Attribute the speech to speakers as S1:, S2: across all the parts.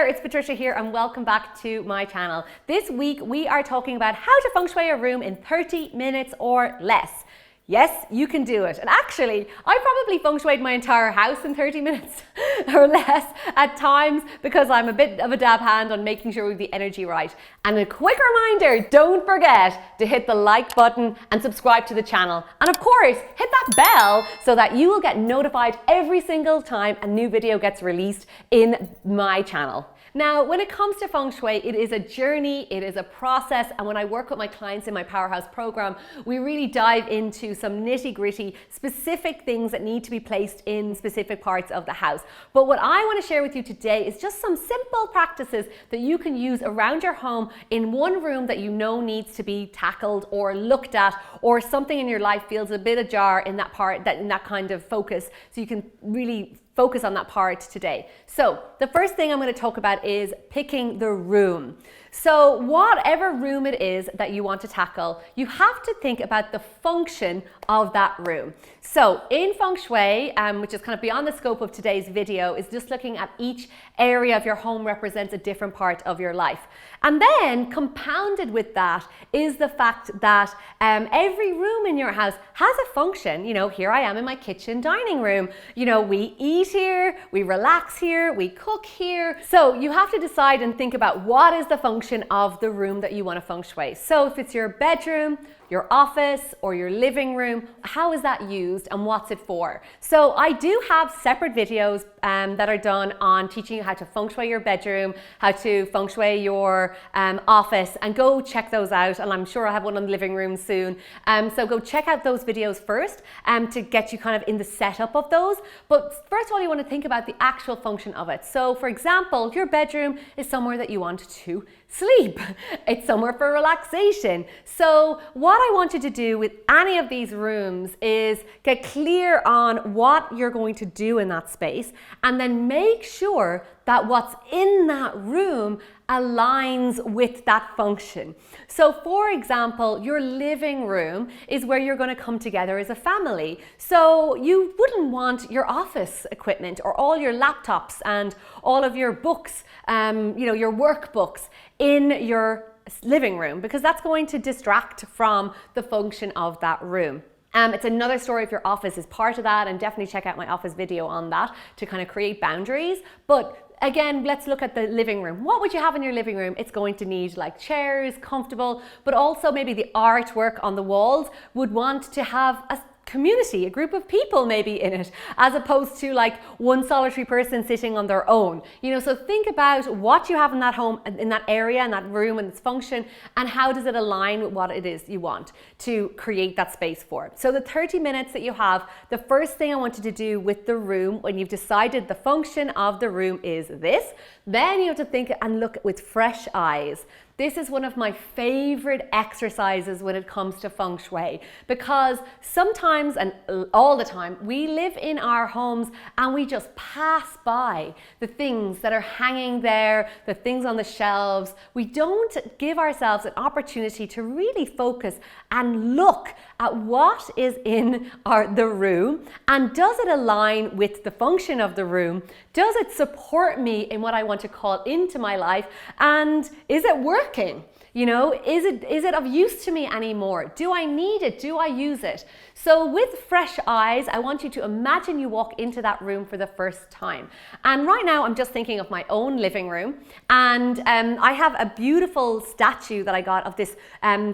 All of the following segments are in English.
S1: there, it's Patricia here and welcome back to my channel. This week we are talking about how to feng shui a room in 30 minutes or less. Yes, you can do it. And actually, I probably feng shuied my entire house in 30 minutes or less at times because I'm a bit of a dab hand on making sure we have the energy right. And a quick reminder, don't forget to hit the like button and subscribe to the channel. And of course, hit that bell so that you will get notified every single time a new video gets released in my channel. Now, when it comes to feng shui, it is a journey, it is a process, and when I work with my clients in my Powerhouse program, we really dive into some nitty-gritty, specific things that need to be placed in specific parts of the house. But what I want to share with you today is just some simple practices that you can use around your home in one room that you know needs to be tackled or looked at, or something in your life feels a bit ajar in that part, in that kind of focus, so you can really focus on that part today. So the first thing I'm going to talk about is picking the room. So whatever room it is that you want to tackle, you have to think about the function of that room. So in feng shui, which is kind of beyond the scope of today's video, is just looking at each area of your home represents a different part of your life. And then compounded with that is the fact that every room in your house has a function. You know, here I am in my kitchen dining room. You know, we eat here, we relax here, we cook here. So you have to decide and think about what is the function of the room that you want to feng shui. So if it's your bedroom, your office, or your living room, how is that used and what's it for? So I do have separate videos that are done on teaching you how to feng shui your bedroom, how to feng shui your office, and go check those out. And I'm sure I'll have one on the living room soon. So go check out those videos first to get you kind of in the setup of those. But first of all, you want to think about the actual function of it. So for example, your bedroom is somewhere that you want to sleep. It's somewhere for relaxation. So what I want you to do with any of these rooms is get clear on what you're going to do in that space, and then make sure that what's in that room aligns with that function. So for example, your living room is where you're going to come together as a family. So you wouldn't want your office equipment or all your laptops and all of your books, your workbooks in your living room, because that's going to distract from the function of that room. It's another story if your office is part of that, and definitely check out my office video on that to kind of create boundaries. But again, let's look at the living room. What would you have in your living room? It's going to need like chairs, comfortable, but also maybe the artwork on the walls would want to have a community, a group of people maybe in it, as opposed to like one solitary person sitting on their own. So think about what you have in that home, in that area, in that room and its function, and how does it align with what it is you want to create that space for. So the 30 minutes that you have, the first thing I want you to do with the room, when you've decided the function of the room is this, then you have to think and look with fresh eyes. This is one of my favorite exercises when it comes to feng shui, because sometimes and all the time we live in our homes and we just pass by the things that are hanging there, the things on the shelves. We don't give ourselves an opportunity to really focus and look at what is in the room, and does it align with the function of the room? Does it support me in what I want to call into my life? And is it working? Is it of use to me anymore? Do I need it? Do I use it? So with fresh eyes, I want you to imagine you walk into that room for the first time. And right now I'm just thinking of my own living room, and I have a beautiful statue that I got of this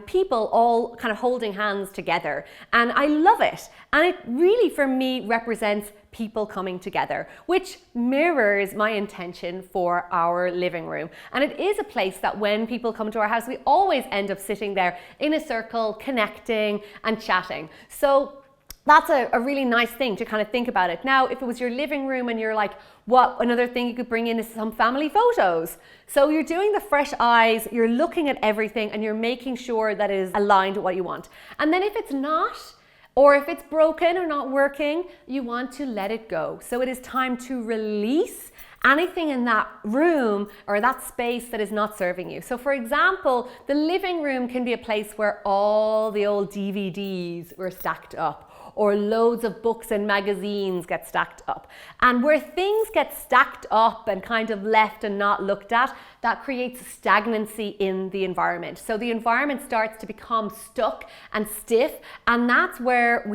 S1: people all kind of holding hands together, and I love it. And it really, for me, represents people coming together, which mirrors my intention for our living room. And it is a place that when people come to our house, we always end up sitting there in a circle, connecting and chatting. So that's a really nice thing to kind of think about it. Now, if it was your living room and you're like, what another thing you could bring in is some family photos. So you're doing the fresh eyes, you're looking at everything, and you're making sure that it is aligned with what you want. And then if it's not, or if it's broken or not working, you want to let it go. So it is time to release anything in that room or that space that is not serving you. So for example, the living room can be a place where all the old DVDs were stacked up, or loads of books and magazines get stacked up. And where things get stacked up and kind of left and not looked at, that creates stagnancy in the environment. So the environment starts to become stuck and stiff, and that's where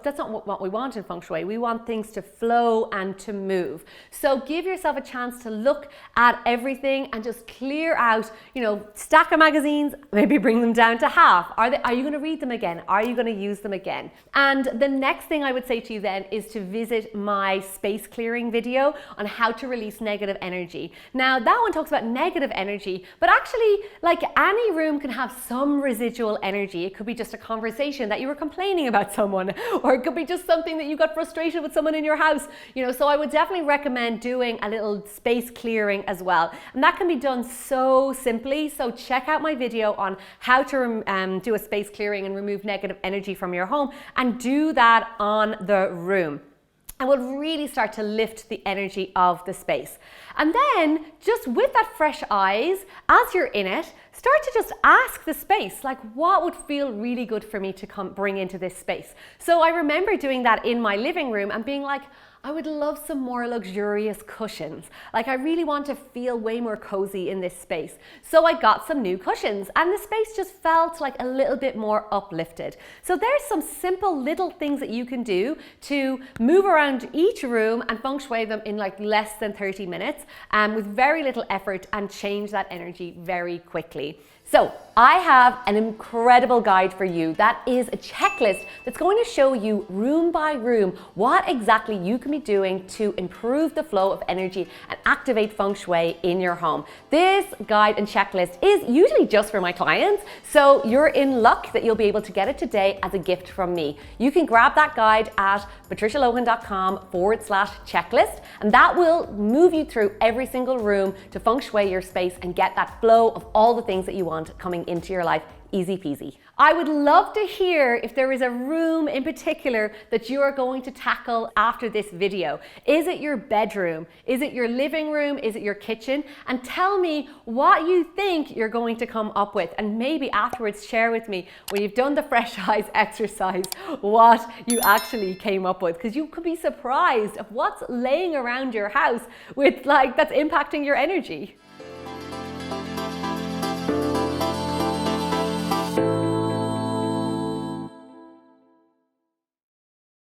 S1: that's not what we want in Feng Shui. We want things to flow and to move. So give yourself a chance to look at everything and just clear out, stack of magazines, maybe bring them down to half. Are you going to read them again? Are you going to use them again? And the next thing I would say to you then is to visit my space clearing video on how to release negative energy. Now that one talks about negative energy, but actually, like, any room can have some residual energy. It could be just a conversation that you were complaining about someone, or it could be just something that you got frustrated with someone in your house. So I would definitely recommend doing a little space clearing as well. And that can be done so simply. So check out my video on how to do a space clearing and remove negative energy from your home, and do that on the room. And will really start to lift the energy of the space. And then, just with that fresh eyes, as you're in it, start to just ask the space, like, what would feel really good for me to bring into this space? So I remember doing that in my living room and being like, I would love some more luxurious cushions. Like, I really want to feel way more cozy in this space. So I got some new cushions, and the space just felt like a little bit more uplifted. So there's some simple little things that you can do to move around each room and feng shui them in like less than 30 minutes with very little effort, and change that energy very quickly. So I have an incredible guide for you that is a checklist that's going to show you room by room what exactly you can be doing to improve the flow of energy and activate feng shui in your home. This guide and checklist is usually just for my clients, so you're in luck that you'll be able to get it today as a gift from me. You can grab that guide at patricialohan.com/checklist, and that will move you through every single room to feng shui your space and get that flow of all the things that you want coming into your life. Easy peasy. I would love to hear if there is a room in particular that you are going to tackle after this video. Is it your bedroom? Is it your living room? Is it your kitchen? And tell me what you think you're going to come up with, and maybe afterwards share with me when you've done the fresh eyes exercise what you actually came up with, because you could be surprised of what's laying around your house with that's impacting your energy.